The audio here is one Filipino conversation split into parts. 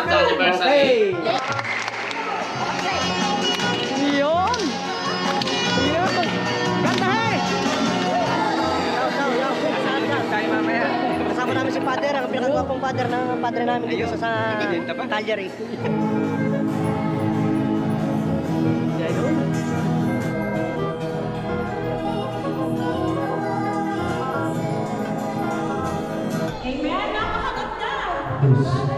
Okay. Yun. Yun. Ganda eh. Kasama namin si Father, ang pinakagwapong father ng padre namin dito sa Calgary. Amen. Napakaganda. Ayan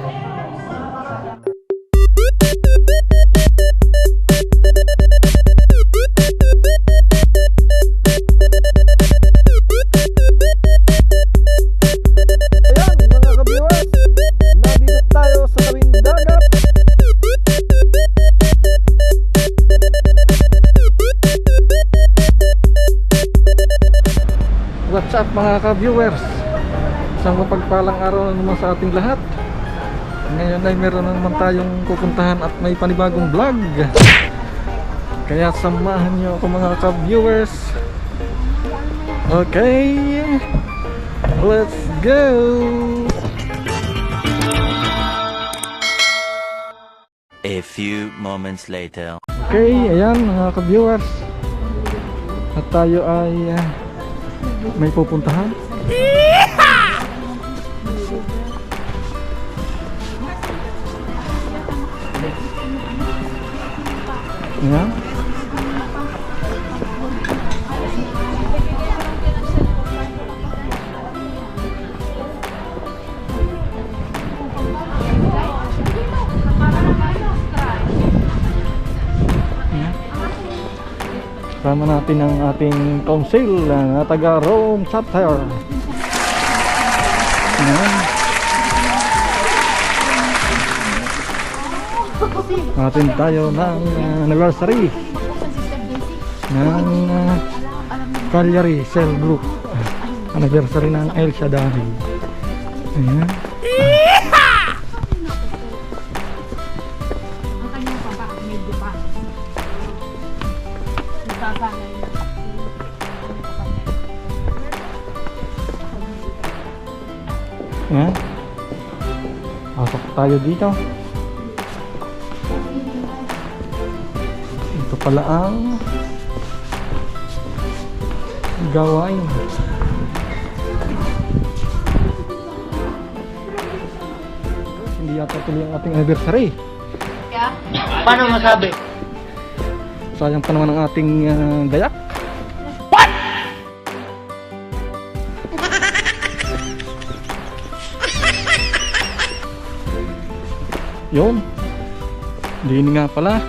mga ka-viewers, nandito tayo sa tabing dagat. What's up mga ka-viewers? Isang mapagpalang araw na naman sa ating lahat. Ngayon ay meron na naman tayong pupuntahan at may panibagong vlog. Kaya samahan niyo ako mga ka-viewers. Okay, let's go! A few moments later. Okay, ayan mga ka-viewers. At tayo ay may pupuntahan. Ayan. Kasama natin ang ating council na taga Rome chapter. Ayan. Atin tayo ng anniversary ng Calgary Cell Group. Anniversary ng El Shaddai. Ayan. Ayan. Pasok tayo dito. Ito pala ang gawain. Hindi yata tuloy ang ating anniversary. Yeah? Paano masabi? Sayang pa naman ang ating gayak. Yun. Hindi nga pala.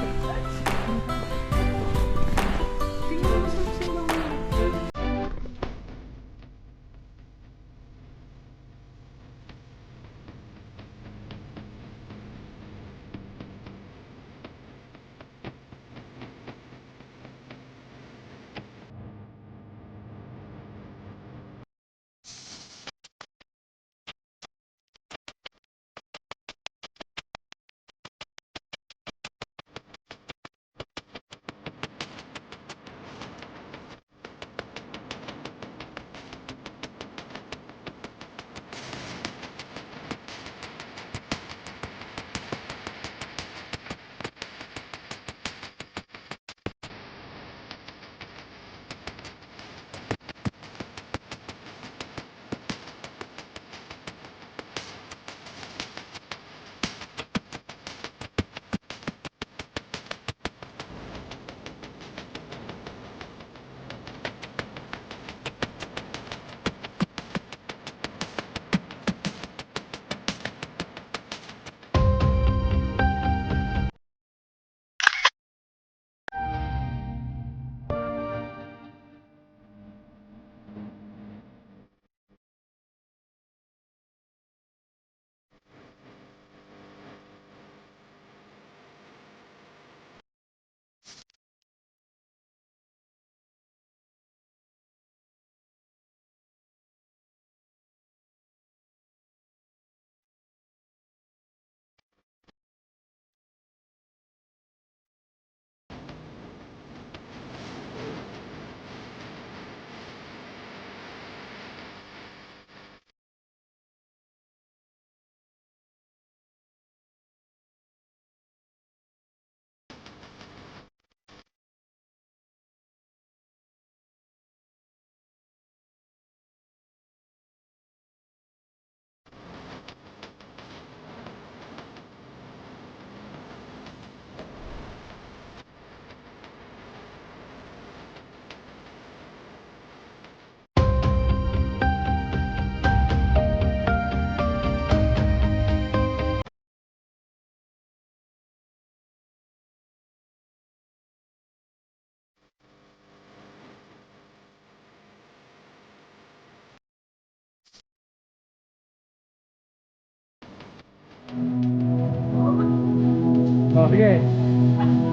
Oh, sige.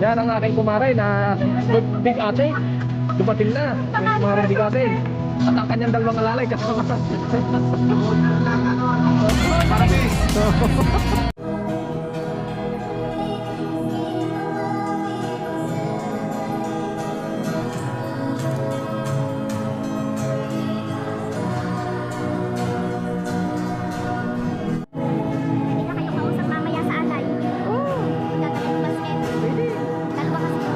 Yan ang aking kumare na big ate. Dumating na. Yung kumare big ate. At ang kanyang dalawang alalay kasama. Hindi na kayo kausap mamaya sa alay. Oo. Gagaling basket. Pwede. Dalawa kasi.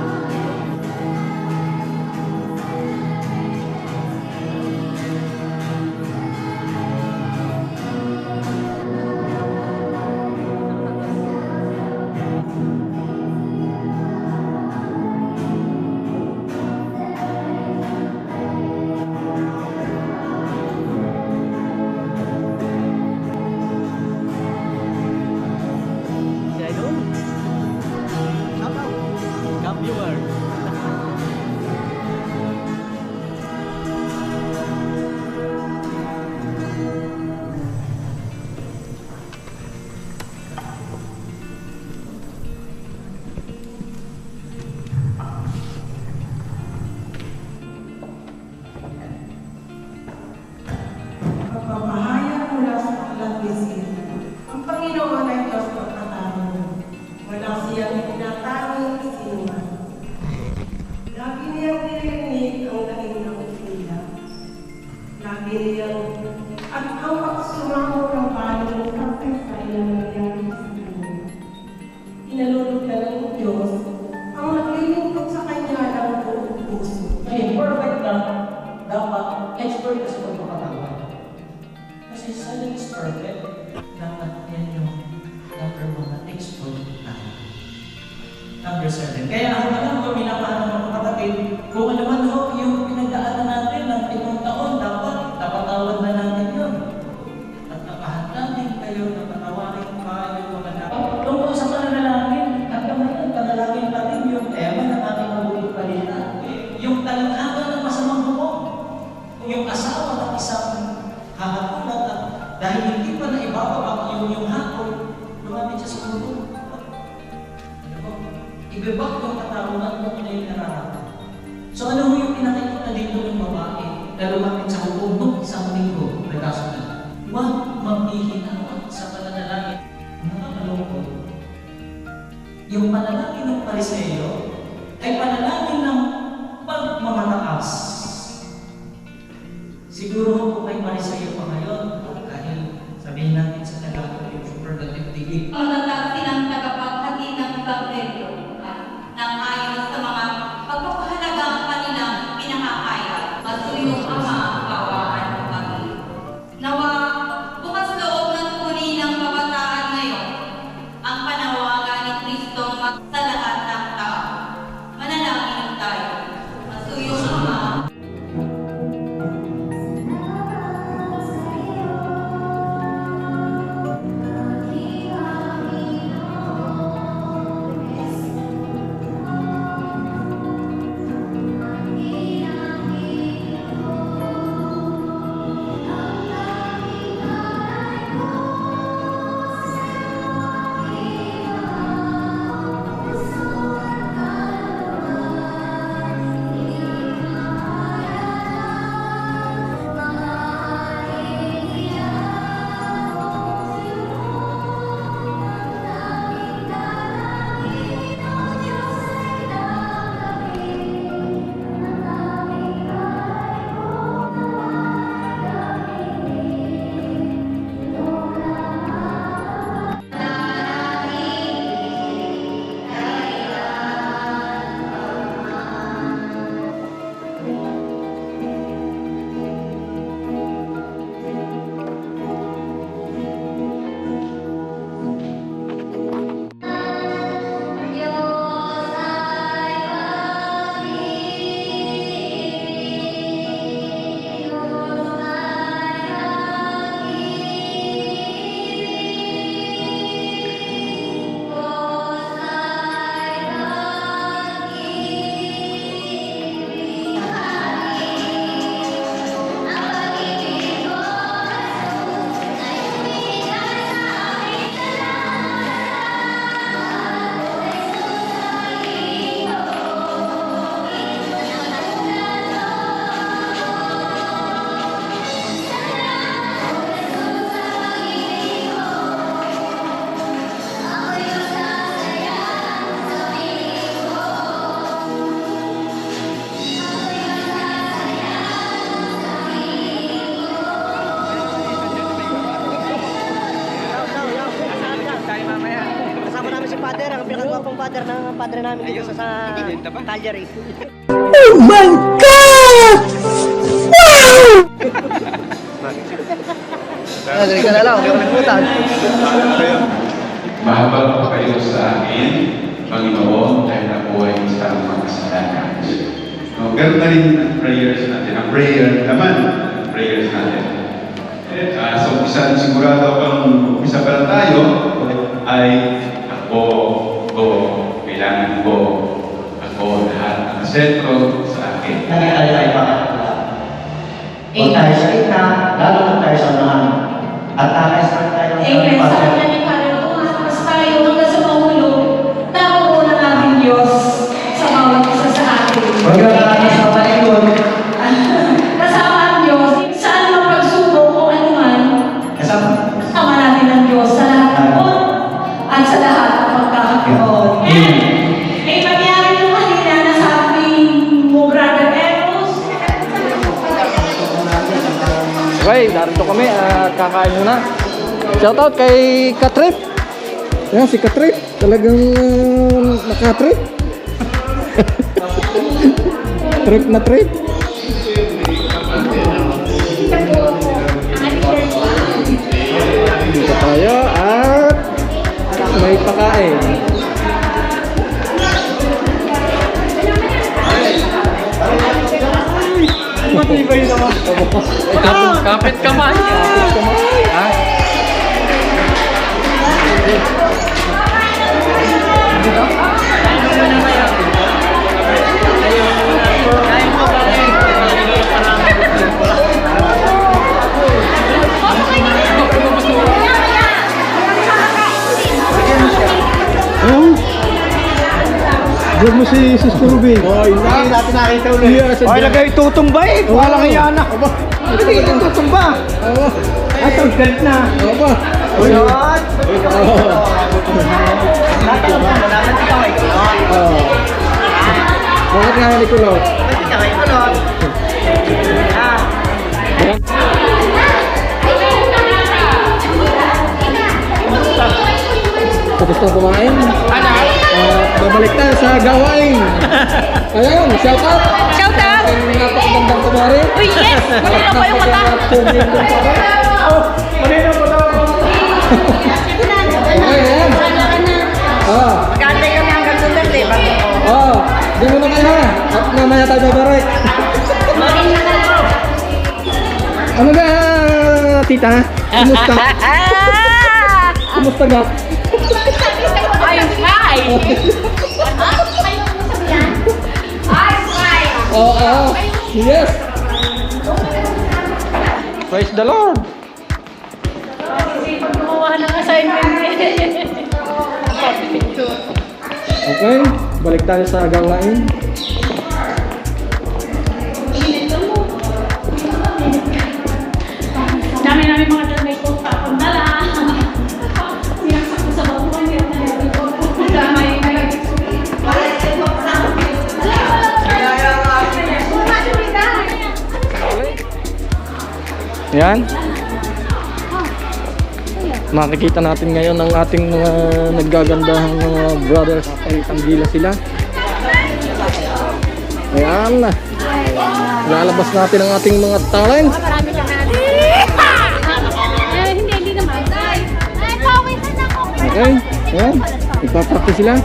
Si Idol. Shout out. Cup viewer. Kapamahayag mula sa kalabisin. Ang Panginoon ay Diyos ng katanungan. Walang siyang tinatanging sinuman. Lagi niyang nirinig ang daing ng utila. Lagi niyang at ang pagsumango ng balang sa pesay na nangyari sa kanya. Inalulugdan ng Diyos ang naglilingkod sa kanya ng buong puso. Kasi perfect na, dapat expert ka sa pagpapatawad. Kasi something is perfect, dapat yan yung number 1 na expert tayo. Number 7. Kaya ako alam ko, minapano ng mga kapatid, kung ano man ho, yung pinagdaanan natin ng 7 taon, dapat napatawad na natin yun. At napahanda din kayo na patawarin pa yung mga dapat. Tungkol sa pananalangin, hanggang ngayon, panalangin pa rin yung tema ng ating mabuting balita. Yung talanghaga ng masamang bumong. Kung yung asawa ng isang hahapunan at dahil hindi pa na ibababa yung hapon, lumapit siya sa mundo. Ano po? Ibibak yung katarungan mo na yung nararamdaman. So ano mo yung pinakikita dito ng babae na lumapit sa hukong ng isang linggo na kasunod? Huwag maghihinawat sa pananalangin. Nakakalungkot. Yung panalangin ng Pariseo ay panalangin ng pagmamataas. Siguro kung may Pariseo pa ngayon, dahil sabihin natin sa Tagalog yung superlative degree. Matatag silang tagapaghati ng Ebanghelyo nang ayon sa mga pagpapahalagang kanilang pinakakaya. Masuyong Ama, bawaan mo kami. Nawa, bukas loob ng tuli ng kabataan ngayon, ang panawagan ni Kristo sa lahat ng tao. Manalangin tayo. Masuyong Ama, Salamat sa iyo. father, ang pinakagwapong father ng padre namin dito sa Calgary. Oh my God! Dali ka na lang, huwag nagputan. Mahabag po kayo sa akin, Panginoon, dahil ako ay isang makasalanan. No, ganun na rin ang prayers natin. Ang prayer naman, ang prayers natin. So, sigurado akong umpisa pa lang tayo, ay ako, kailangan ko, ako, lahat ng sentro sa akin. Nag-ialay pa. Huwag tayo sa ina, lalo na tayo sa unahan. At nakais tayo ng Amen. Sa kanya ni Father, tumakas tayo hanggang sa mahulog. Nakuha na natin Diyos sa bawat isa sa atin. Huwag na natin sa palikod. Kasama ang Diyos. Saan mang pagsubok o anuman, Kasama. kasama natin ang Diyos sa lahat ng po at sa lahat ng pagkakataon. And may mangyari nung kanina na sa ating brother Eros. Okay, narito kami. Kakain muna. Shoutout kay Katrip. Yan, si Katrip. Talagang nakatrip. Trip na trip. Dito tayo at may pakain. Matibay naman. Kapit kamay. Ha? Vlog mo si Sister Ruby. Hindi natin nakita ulit. Ay, lagay tutumba eh. Walang iyan na. Hindi yung tutumba. At ang galit na. Aba. Bakit nga ni Kulot? Tapos na kumain. Babalik tayo sa gawain. Ayun, shout out. Shout out! Ang napakagandang kumari. Uy, yes! Malinaw pa yung mata! Malinaw pa daw. Okay, ayan. Magkantay kami hanggang Duterte, bago ko. Di mo na kayo ha. At mamaya tayo babalik. Ano na, tita? Kumusta? Kumusta ka? I'm fine! Ayaw mo sabihan? I'm fine! Oo. Yes. Praise the Lord. Sipag gumawa ng assignment. Okay, balik tayo sa gawain. Dami namin mga dalmay ko papunta Sinaksak ko sa babuhan, hindi ako nalagay ko. Damay na lagi ko. Yan. Makikita natin ngayon ang ating mga naggagandahang mga brothers ay tanggila sila. Ayan na. Lalabas natin ang ating mga talent. Marami ka natin. Hindi naman. Ay, pawisan ako. Okay. Ayan. Ipapraktis sila.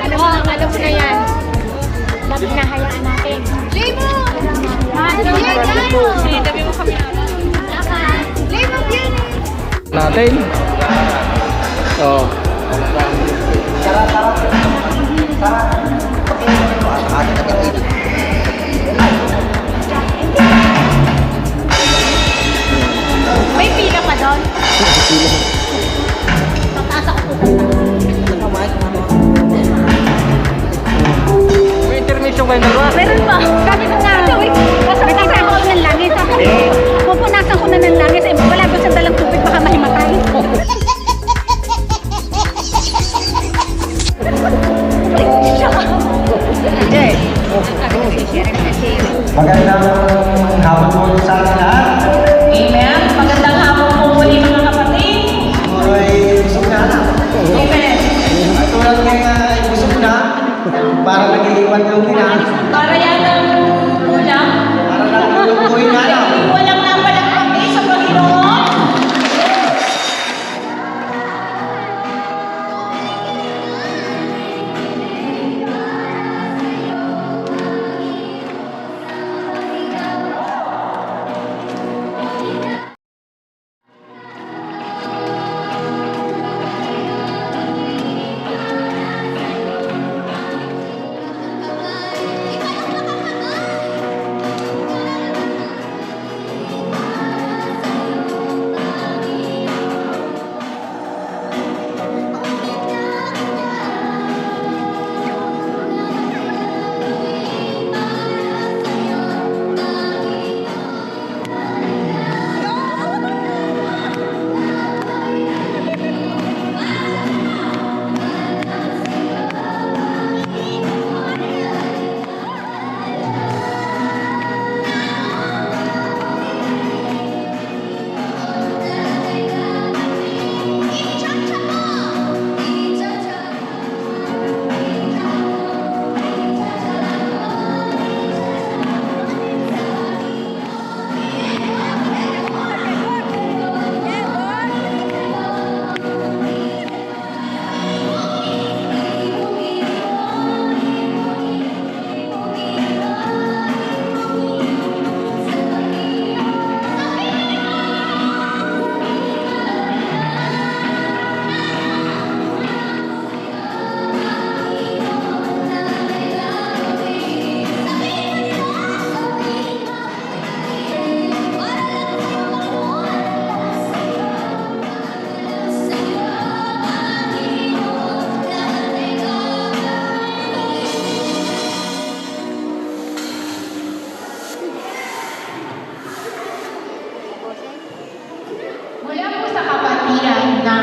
Alam mo na yan. Bakit nahayaan natin? Limo! Sinitabi mo kami Limo, Jenny! Natin. So. May pila pa doon. Pataas ako May intermission kayo dalawa. Meron pa. Sabi ko nga, nakita ko ng langis. Sabi ko, pupunasan ko na ng langis. Eh, wala ko sa dalang tubig, baka mahimatay. Magandang hapon po sa ating lahat. Amen. Magandang hapon po muli mga kapatid.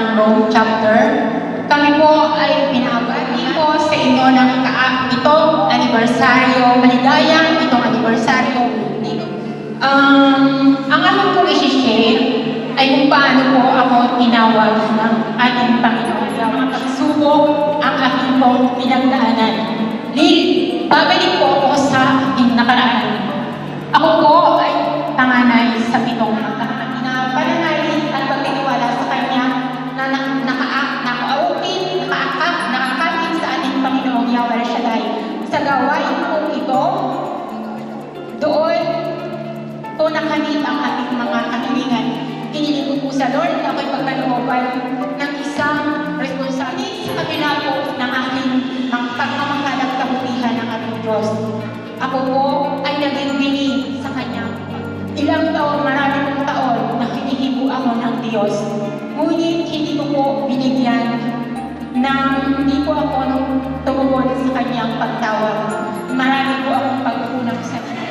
ng Rome chapter. Kami po ay pinabati po sa inyo ng itong anibersaryo, maligayang itong anibersaryo. Ang aking po isi-share ay kung paano po ako tinawag ng ating Panginoon. Pagsubok ang aking pong pinagdaanan. Babalik po ako sa aking nakaraan. Ako po ay panganay sa 7 pananalig at pagtitiwala sa Kanya na nakakapit sa ating Panginoong Yahweh Shaddai. Sa gawain po ito, doon po nakamit ang ating mga kahilingan. Hiniling ko po sa Lord na ako'y pagkalooban ng isang responsibility sa kabila po ng aking pagmamakalang kabutihan ng ating Diyos. Ako po ay naging binig sa Kanya. Ilang taon, maraming taon na hinihibo ako ng Diyos. Ngunit hindi ko po binigyan hindi po ako tumugon sa Kanyang pagtawag. Marami po akong pagkukulang sa Kanya.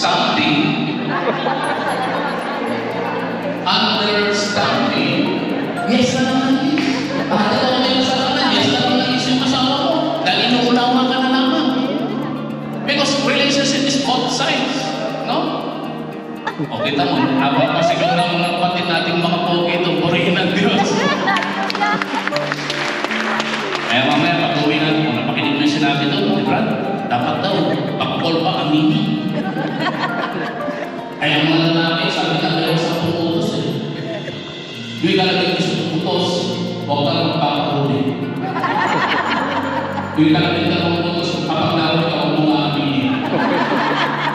Stamping. Understamping. Yes na naman eh. Bakit ako may masalanan? Yes na naman yung asawa mo. Dahil inuunawa ka na naman. Because relationship is both sides. No? O kita mo, habang pasigaw na mga kapatid nating mga pogi ito, purihin ng Diyos. Kaya mamaya, pag-uwi natin, kung napakinig mo yung sinabi doon, di ba? Dapat daw, pag-call pa amini. Kaya mga lalaki, sabi na kayo sa putos eh. Yung ikalagay gusto putos, huwag ka lang magpapahuli. Yung ikalagay ka ng putos, kapag nawag ka, huwag mo nga amini.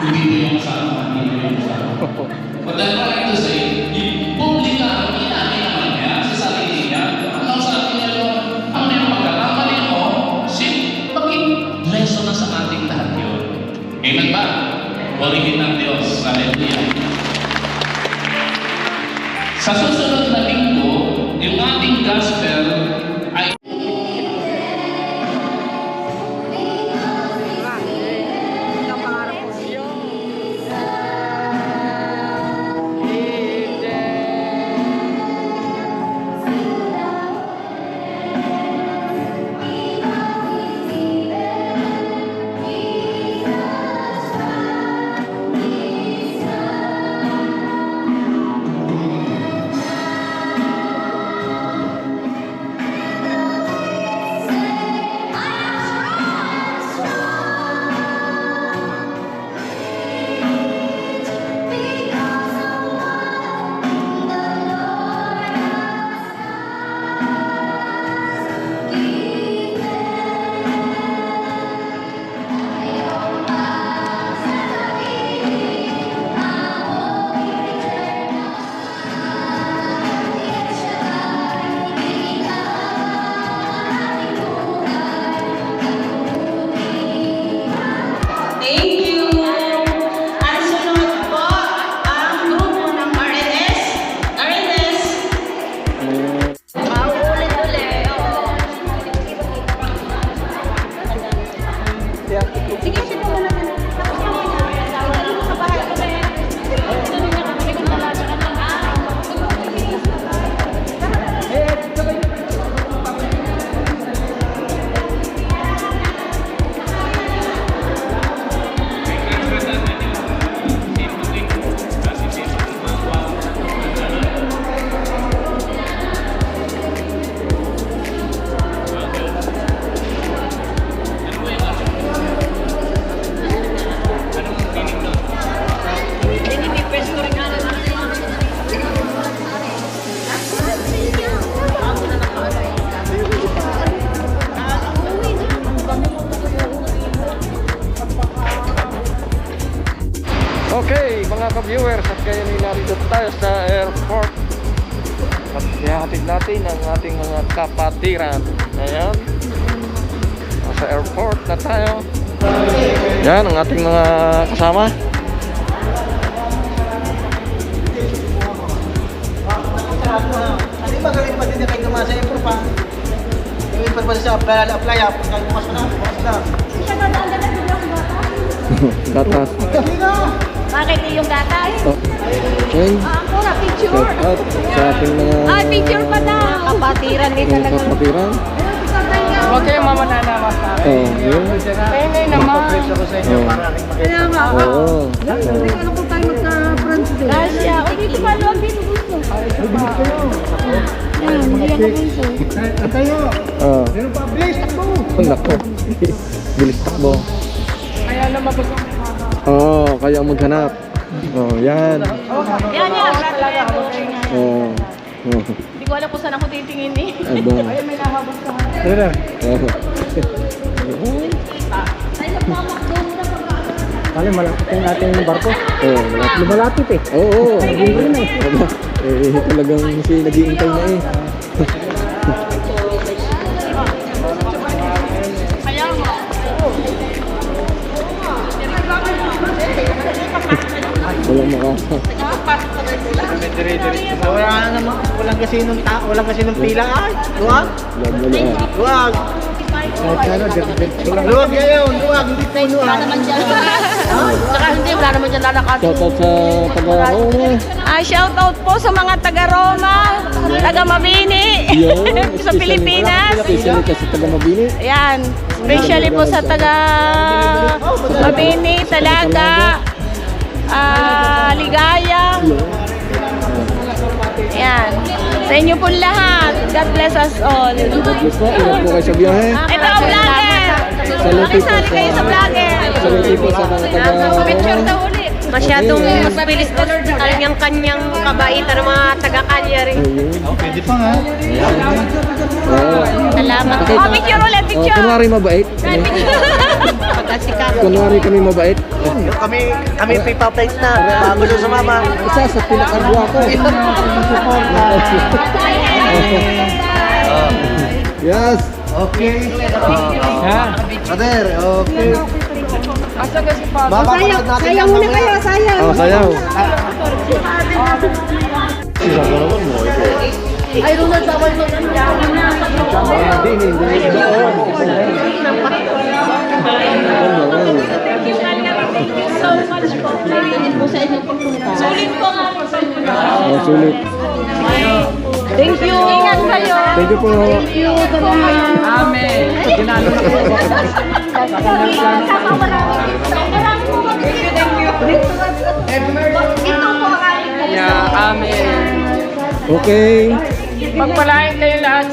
Hindi mo yung kasama, hindi mo yung kasama. But I'm trying to say, publika ang inamin naman niya sa sarili niya. Ang sabi niya doon, ang may pagkakamali mo, bakit lesson na sa ating lahat yun? Amen ba? Purihin ng Diyos. Hallelujah. Sa susunod na linggo, yung ating gospel ay Thank you. Ang sunod po, ang grupo ng RNS. RNS. Paulit-ulit. Sige, siya po na. Sa bahay ko na yan. Okay, mga ka-viewers, at kaya narito tayo sa airport. At ihahatid natin ang ating mga kapatiran. Ayan. Nasa airport na tayo. Yan ang ating mga kasama. Hindi magaling pa din na kayo naman sa airport pa. Yung airport pa sa apply up. Kaya bukas na. Datas. Bakit yung gatas? Okay. Ako na, picture. Shout out sa ating mga Picture pa daw. Kapatiran din mga talaga. kapatiran. Huwag kayo mamanana mas Yun. Pwede naman. Kaya nga. Oo. Hindi ko alam kung tayo magka-friends din. Gasya. O dito pa, luwag dito gusto. Yan, hindi ako gusto. Tayo. Oo. Meron pa, bilis, takbo. Nako. Bilis takbo. Kaya na mabusok. Oo, kaya maghanap. Oh, yan. Yan, yan. Oo. Hindi ko alam kung saan ako titingin eh. Aba. Ayun, may nahabos ka. Tara. Kali malapit yung ating barko. Oo, Lumalapit eh. Oo. Aba. Talagang si nag-iintay na eh. Kaya nga. Walang makasa. Walang kasi nung pila ay. Luwag. Luwag. Luwag. Luwag ngayon. Luwag. Hindi po luwag. Saka hindi, wala naman dyan lalakad. Shoutout sa taga-Roma. Shoutout po sa mga taga-Roma, taga-Mabini, sa Pilipinas. Especially kasi taga-Mabini. Ayan, especially po sa taga-Mabini, Talaga, Ligaya. Ayan, sa inyo po lahat. God bless us all. God bless po. Ingat po kayo sa biyahe. Ito ang vlogger. Makisali kayo sa vlogger. Saluti po sa mga Picture taga-Roma. daw ulit. Masyadong mabilis po ang kanyang kabaitan ng mga taga-Cagliari. Pwede pa nga. Salamat. Picture ulit, picture. Kunwari mabait. Kunwari kami mabait. Kami pipa-plates na. Gusto sa mama. Isa sa pinakagwa ko. Yes. Okay. Brother, okay. Mapapanood natin yan mamaya. Oh, sayaw. Ay, Ronald, bawal mo lang. So much po. Sulit po nga po. Oh, sulit. Thank you. Ingat kayo. Thank you po. Thank you. Amen. Ginalo na po. Amen. Okay. Pagpalain kayo lahat.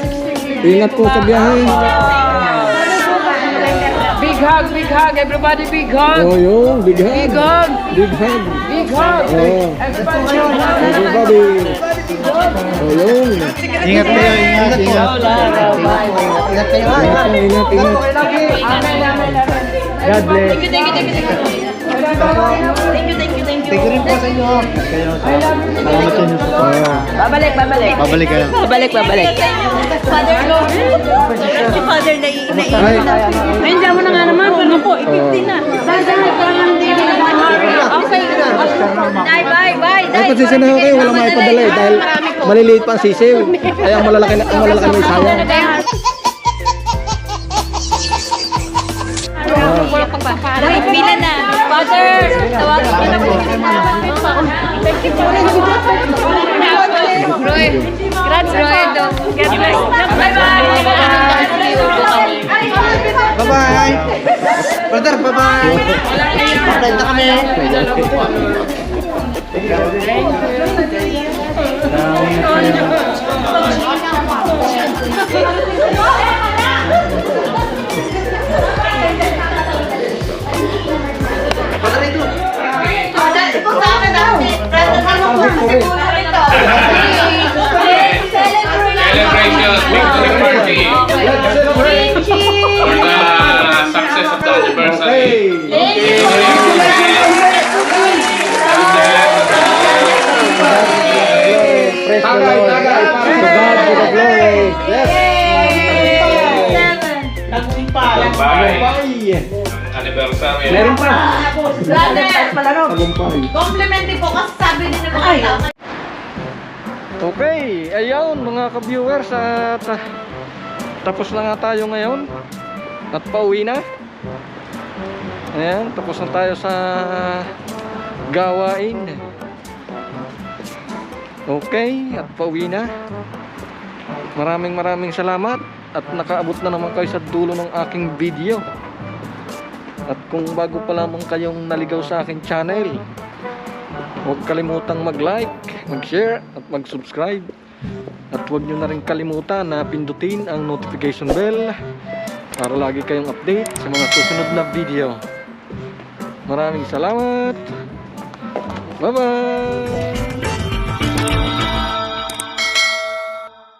Ingat po sa biyahe. Big hug, everybody, big hug. Oh, yun. Big hug. Big hug. Big hug. Big hug. Oh. Everybody. Everybody. Oh, yun. Ingat kayo, ingat po. Ingat kayo ha. Ingat, ingat. God bless. Thank you. Thank you rin po sa inyo. Salamat sa inyo. Babalik. Babalik kayo. Babalik. Father Lord. Si Father na Ay. Ay, dyan mo na nga naman. Ano po, 15 na. Okay. Bye. Ay, pasisya na kayo. Walang maipadala eh. Dahil maliliit pa ang sisiw. Ay, ang malalaki may sayang. Wait, pila na. Father, tawagan ko na po. Thank you po. Roy. Congrats, Roy. God bless. Bye-bye. Bye-bye. Brother, bye-bye. Bye-bye na kami. Praise the Lord. To God be the glory. Yes. Anniversary. Meron pa. Complimente po kasi sabi din ng mga tao. Okay, ayun mga ka-viewers at tapos na nga tayo ngayon at pauwi na. Ayan, tapos na tayo sa gawain. Okay, at pauwi na. Maraming salamat at nakaabot na naman kayo sa dulo ng aking video. At kung bago pa lamang kayong naligaw sa aking channel, huwag kalimutang mag-like, mag-share at mag-subscribe. At huwag nyo na rin kalimutan na pindutin ang notification bell para lagi kayong update sa mga susunod na video. Maraming salamat. Bye-bye.